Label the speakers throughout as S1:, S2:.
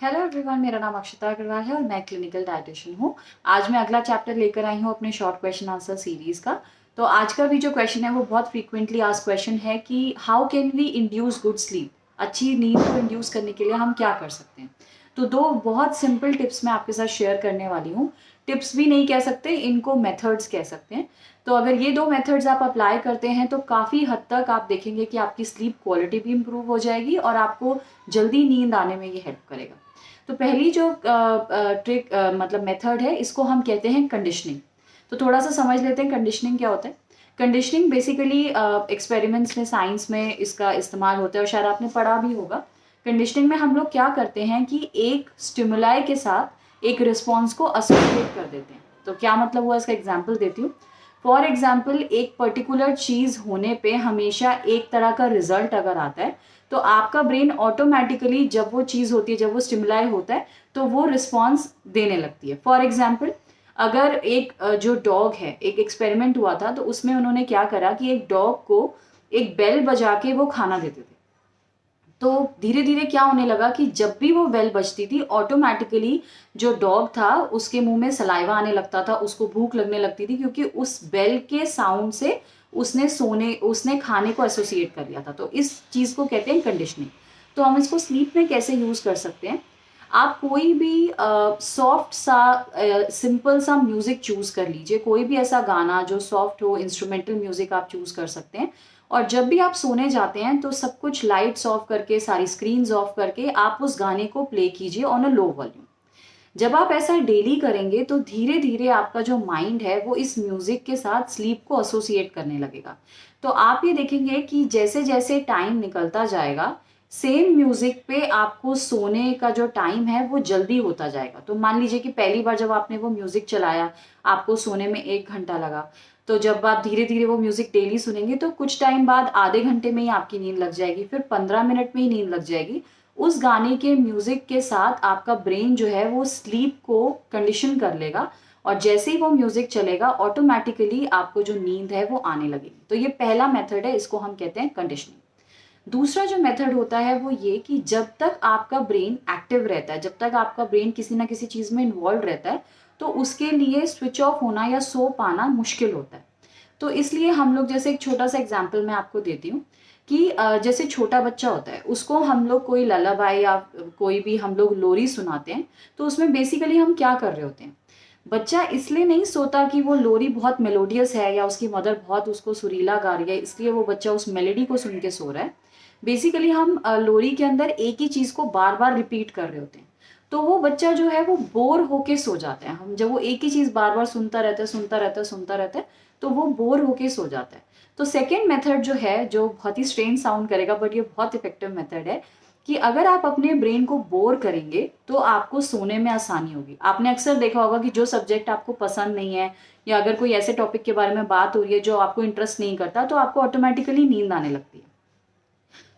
S1: Hello everyone, मेरा नाम अक्षता अग्रवाल है और मैं क्लिनिकल डाइटिशियन हूँ। आज मैं अगला चैप्टर लेकर आई हूँ अपने शॉर्ट क्वेश्चन आंसर सीरीज का। तो आज का भी जो क्वेश्चन है वो बहुत फ्रीक्वेंटली आस्क्ड क्वेश्चन है कि how can we induce good sleep. अच्छी नींद को इंड्यूस करने के लिए हम क्या कर सकते हैं। तो दो बहुत सिंपल टिप्स मैं आपके साथ शेयर करने वाली हूँ। टिप्स भी नहीं कह सकते, इनको मेथड्स कह सकते हैं। तो अगर ये दो मेथड्स आप अप्लाई करते हैं तो काफ़ी हद तक आप देखेंगे कि आपकी स्लीप क्वालिटी भी इम्प्रूव हो जाएगी और आपको जल्दी नींद आने में ये हेल्प करेगा। तो पहली जो ट्रिक मतलब मेथड है, इसको हम कहते हैं कंडीशनिंग। तो थोड़ा सा समझ लेते हैं कंडीशनिंग क्या होता है। कंडीशनिंग बेसिकली एक्सपेरिमेंट्स में, साइंस में इसका इस्तेमाल होता है और शायद आपने पढ़ा भी होगा। कंडीशनिंग में हम लोग क्या करते हैं कि एक स्टिमुलाई के साथ एक रिस्पॉन्स को एसोसिएट कर देते हैं। तो क्या मतलब हुआ, इसका एग्जाम्पल देती हूँ। फॉर एग्जाम्पल, एक पर्टिकुलर चीज़ होने पे हमेशा एक तरह का रिजल्ट अगर आता है तो आपका ब्रेन ऑटोमेटिकली जब वो चीज़ होती है, जब वो स्टिमुलाई होता है तो वो रिस्पॉन्स देने लगती है। फॉर एग्जाम्पल, अगर एक जो डॉग है, एक एक्सपेरिमेंट हुआ था तो उसमें उन्होंने क्या करा कि एक डॉग को एक बेल बजा के वो खाना देते थे। तो धीरे धीरे क्या होने लगा कि जब भी वो बेल बजती थी ऑटोमेटिकली जो डॉग था उसके मुंह में सलाइवा आने लगता था, उसको भूख लगने लगती थी, क्योंकि उस बेल के साउंड से उसने खाने को एसोसिएट कर लिया था। तो इस चीज को कहते हैं कंडीशनिंग। तो हम इसको स्लीप में कैसे यूज कर सकते हैं। आप कोई भी सॉफ्ट सा सिंपल सा म्यूजिक चूज कर लीजिए, कोई भी ऐसा गाना जो सॉफ्ट हो, इंस्ट्रूमेंटल म्यूजिक आप चूज कर सकते हैं। और जब भी आप सोने जाते हैं तो सब कुछ लाइट्स ऑफ करके, सारी स्क्रीन्स ऑफ करके आप उस गाने को प्ले कीजिए ऑन अ लो वॉल्यूम। जब आप ऐसा डेली करेंगे तो धीरे धीरे आपका जो माइंड है वो इस म्यूजिक के साथ स्लीप को एसोसिएट करने लगेगा। तो आप ये देखेंगे कि जैसे जैसे टाइम निकलता जाएगा, सेम म्यूजिक पे आपको सोने का जो टाइम है वो जल्दी होता जाएगा। तो मान लीजिए कि पहली बार जब आपने वो म्यूजिक चलाया, आपको सोने में 1 घंटा लगा। तो जब आप धीरे धीरे वो म्यूजिक डेली सुनेंगे तो कुछ टाइम बाद आधे घंटे में ही आपकी नींद लग जाएगी, फिर 15 मिनट में ही नींद लग जाएगी। उस गाने के म्यूजिक के साथ आपका ब्रेन जो है वो स्लीप को कंडीशन कर लेगा और जैसे ही वो म्यूजिक चलेगा ऑटोमेटिकली आपको जो नींद है वो आने लगेगी। तो ये पहला मेथड है, इसको हम कहते हैं कंडीशनिंग। दूसरा जो मेथड होता है वो ये कि जब तक आपका ब्रेन एक्टिव रहता है, जब तक आपका ब्रेन किसी ना किसी चीज में इन्वॉल्व रहता है, तो उसके लिए स्विच ऑफ होना या सो पाना मुश्किल होता है। तो इसलिए हम लोग, जैसे एक छोटा सा एग्जाम्पल मैं आपको देती हूँ कि जैसे छोटा बच्चा होता है, उसको हम लोग कोई ललाबाई या कोई भी हम लोग लोरी सुनाते हैं, तो उसमें बेसिकली हम क्या कर रहे होते हैं। बच्चा इसलिए नहीं सोता कि वो लोरी बहुत मेलोडियस है या उसकी मदर बहुत उसको सुरीला गा रही है, इसलिए वो बच्चा उस मेलेडी को सुन के सो रहा है। बेसिकली हम लोरी के अंदर एक ही चीज को बार बार रिपीट कर रहे होते हैं। तो वो बच्चा जो है वो बोर होके सो जाता है। हम जब वो एक ही चीज बार बार सुनता रहता है, सुनता रहता है, सुनता रहता है, तो वो बोर होके सो जाता है। तो सेकेंड मेथड जो है, जो बहुत ही स्ट्रेंज साउंड करेगा बट ये बहुत इफेक्टिव मेथड है, कि अगर आप अपने ब्रेन को बोर करेंगे तो आपको सोने में आसानी होगी। आपने अक्सर देखा होगा कि जो सब्जेक्ट आपको पसंद नहीं है या अगर कोई ऐसे टॉपिक के बारे में बात हो रही है जो आपको इंटरेस्ट नहीं करता, तो आपको ऑटोमेटिकली नींद आने लगती है।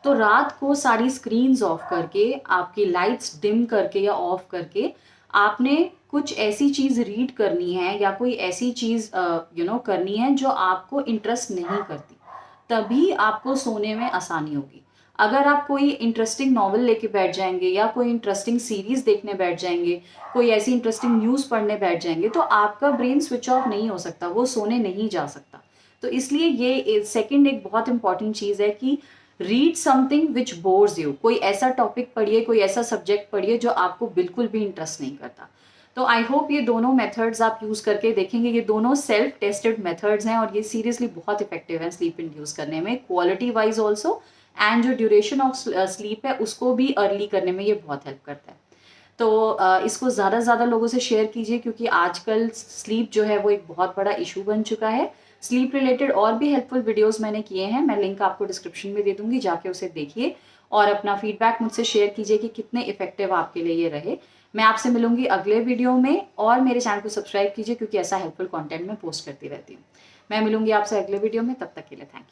S1: तो रात को सारी स्क्रीन्स ऑफ करके, आपकी लाइट्स डिम करके या ऑफ करके, आपने कुछ ऐसी चीज रीड करनी है या कोई ऐसी चीज करनी है जो आपको इंटरेस्ट नहीं करती। तभी आपको सोने में आसानी होगी। अगर आप कोई इंटरेस्टिंग नॉवल लेके बैठ जाएंगे या कोई इंटरेस्टिंग सीरीज देखने बैठ जाएंगे, कोई ऐसी इंटरेस्टिंग न्यूज पढ़ने बैठ जाएंगे, तो आपका ब्रेन स्विच ऑफ नहीं हो सकता, वो सोने नहीं जा सकता। तो इसलिए ये सेकंड एक बहुत इंपॉर्टेंट चीज है कि read something which bores you. कोई ऐसा टॉपिक पढ़िए, कोई ऐसा सब्जेक्ट पढ़िए जो आपको बिल्कुल भी इंटरेस्ट नहीं करता। तो आई होप ये दोनों मेथड्स आप यूज करके देखेंगे। ये दोनों सेल्फ टेस्टेड मेथड्स हैं और ये सीरियसली बहुत इफेक्टिव है स्लीप इंड्यूस करने में, क्वालिटी वाइज ऑल्सो, एंड जो ड्यूरेशन ऑफ स्लीप है उसको भी अर्ली करने में ये बहुत हेल्प करता है। तो इसको ज़्यादा से ज़्यादा लोगों से शेयर कीजिए, क्योंकि आजकल स्लीप जो है वो एक बहुत बड़ा इशू बन चुका है। स्लीप रिलेटेड और भी हेल्पफुल वीडियोस मैंने किए हैं, मैं लिंक आपको डिस्क्रिप्शन में दे दूंगी, जाके उसे देखिए और अपना फीडबैक मुझसे शेयर कीजिए कि कितने इफेक्टिव आपके लिए ये रहे। मैं आपसे मिलूंगी अगले वीडियो में, और मेरे चैनल को सब्सक्राइब कीजिए क्योंकि ऐसा हेल्पफुल कंटेंट मैं पोस्ट करती रहती हूँ। मैं मिलूंगी आपसे अगले वीडियो में, तब तक के लिए थैंक यू।